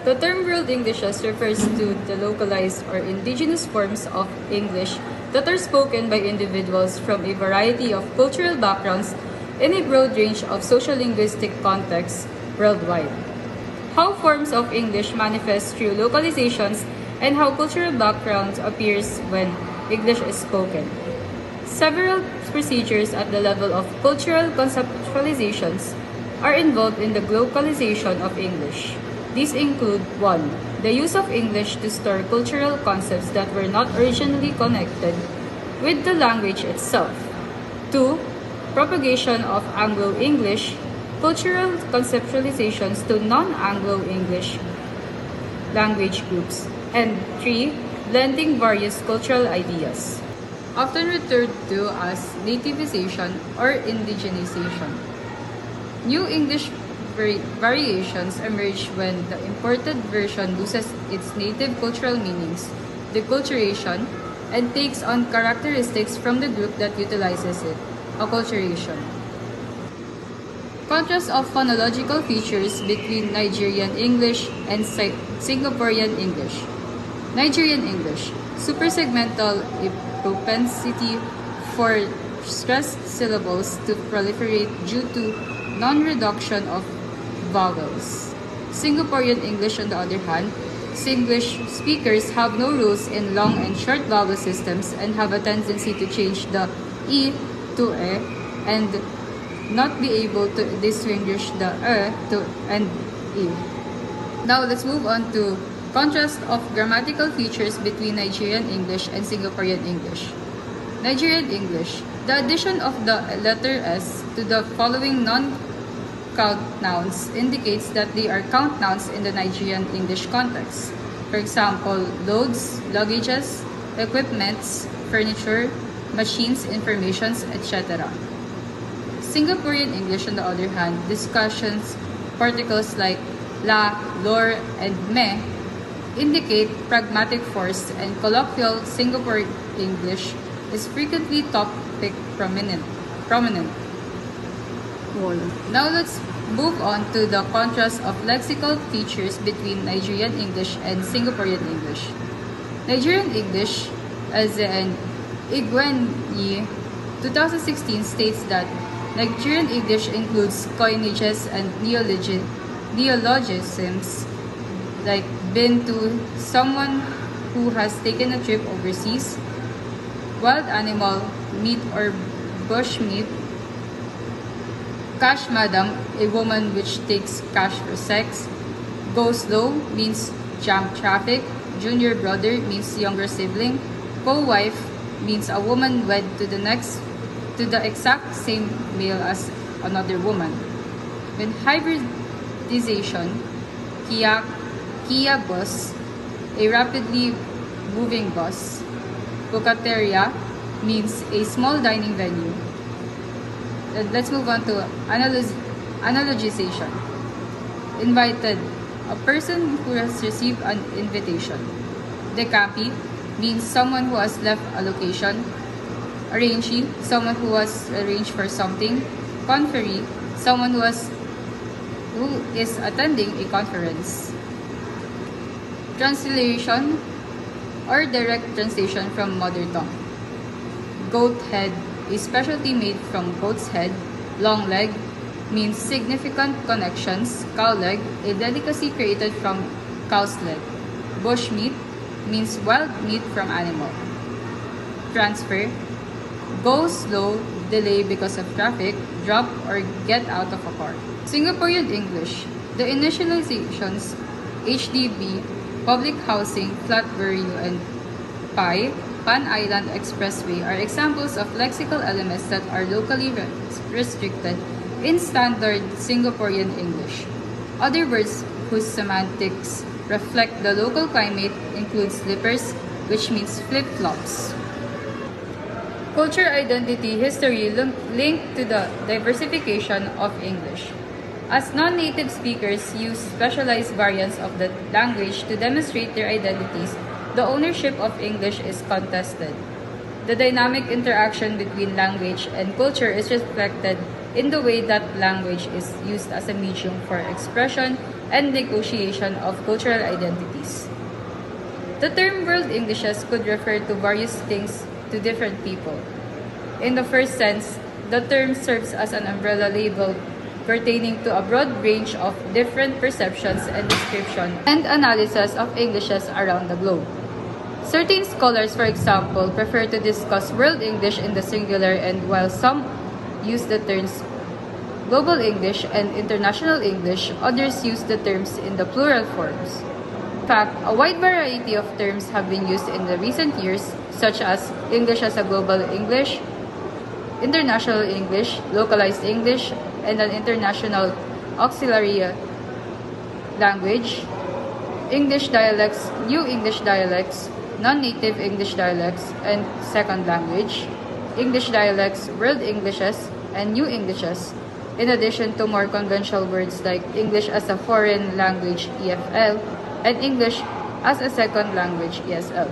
The term World Englishes refers to the localized or indigenous forms of English that are spoken by individuals from a variety of cultural backgrounds in a broad range of social-linguistic contexts worldwide. How forms of English manifest through localizations and how cultural background appears when English is spoken. Several procedures at the level of cultural conceptualizations are involved in the localization of English. These include 1. The use of English to store cultural concepts that were not originally connected with the language itself. 2. Propagation of Anglo-English cultural conceptualizations to non-Anglo-English language groups. And 3. Blending various cultural ideas, often referred to as nativization or indigenization. New English variations emerge when the imported version loses its native cultural meanings, deculturation, and takes on characteristics from the group that utilizes it, acculturation. Contrast of phonological features between Nigerian English and Singaporean English. Nigerian English, suprasegmental, a propensity for stressed syllables to proliferate due to non-reduction of vowels. Singaporean English, on the other hand, Singlish speakers have no rules in long and short vowel systems and have a tendency to change the E to E and not be able to distinguish the to and E. Now let's move on to contrast of grammatical features between Nigerian English and Singaporean English. Nigerian English. The addition of the letter S to the following non-count nouns indicates that they are count nouns in the Nigerian English context. For example, loads, luggages, equipments, furniture, machines, informations, etc. Singaporean English, on the other hand, discussions, particles like la, lor, and me indicate pragmatic force, and colloquial Singapore English is frequently topic prominent. Now let's move on to the contrast of lexical features between Nigerian English and Singaporean English. Nigerian English, as in Igwenyi 2016 states that Nigerian English includes coinages and neologisms like been to, someone who has taken a trip overseas, wild animal, meat or bush meat, cash madam, a woman which takes cash for sex, go slow means jam traffic, junior brother means younger sibling, co-wife means a woman wed to the exact same male as another woman. When hybridization, Kia bus, a rapidly moving bus. Bukateria means a small dining venue. Let's move on to analogization. Invited, a person who has received an invitation. Decapi means someone who has left a location. Arrangee, someone who has arranged for something. Conferee, someone who is attending a conference. Translation or direct translation from mother tongue. Goat head, a specialty made from goat's head. Long leg means significant connections. Cow leg, a delicacy created from cow's leg. Bush meat means wild meat from animal. Transfer, go slow, delay because of traffic, drop or get out of a car. Singaporean English, the initializations HDB, public housing, Flatbury and PI, Pan Island Expressway are examples of lexical elements that are locally restricted in standard Singaporean English. Other words whose semantics reflect the local climate include slippers, which means flip-flops. Culture identity history linked to the diversification of English. As non-native speakers use specialized variants of the language to demonstrate their identities, the ownership of English is contested. The dynamic interaction between language and culture is reflected in the way that language is used as a medium for expression, and negotiation of cultural identities. The term World Englishes could refer to various things to different people. In the first sense, the term serves as an umbrella label pertaining to a broad range of different perceptions and description and analysis of Englishes around the globe. Certain scholars, for example, prefer to discuss World English in the singular, and while some use the terms Global English and International English, others use the terms in the plural forms. In fact, a wide variety of terms have been used in the recent years, such as English as a Global English, International English, Localized English, and an International Auxiliary Language, English dialects, New English dialects, non-native English dialects, and second language, English dialects, World Englishes, and New Englishes, in addition to more conventional words like English as a foreign language EFL and English as a second language ESL.